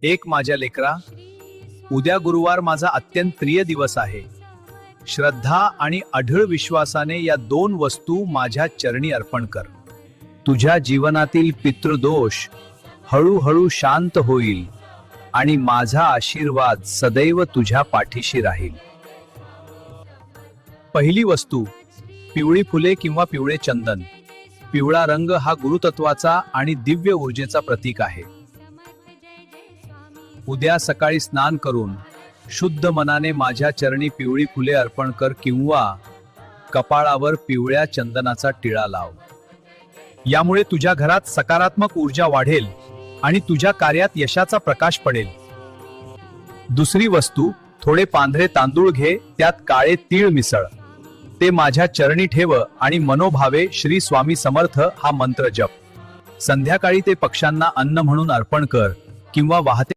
एक माझ्या लेकरा, उद्या गुरुवार माझा अत्यंत प्रिय दिवस आहे. श्रद्धा आणि अढळ विश्वासाने या दोन वस्तू माझ्या चरणी अर्पण कर. तुझ्या जीवनातील पितृदोष हळूहळू शांत होईल आणि माझा आशीर्वाद सदैव तुझ्या पाठीशी राहील. पहिली वस्तू, पिवळी फुले किंवा पिवळे चंदन. पिवळा रंग हा गुरुतत्वाचा आणि दिव्य ऊर्जेचा प्रतीक आहे. उद्या सकाळी स्नान करून शुद्ध मनाने माझ्या चरणी पिवळी फुले अर्पण कर किंवा कपाळावर पिवळ्या चंदनाचा टिळा लाव. यामुळे तुझ्या घरात सकारात्मक ऊर्जा वाढेल आणि तुझ्या कार्यात यशाचा प्रकाश पडेल. दुसरी वस्तू, थोडे पांढरे तांदूळ घे, त्यात काळे तीळ मिसळ. ते माझ्या चरणी ठेव आणि मनोभावे श्री स्वामी समर्थ हा मंत्र जप. संध्याकाळी ते पक्ष्यांना अन्न म्हणून अर्पण कर किंवा वाहत्या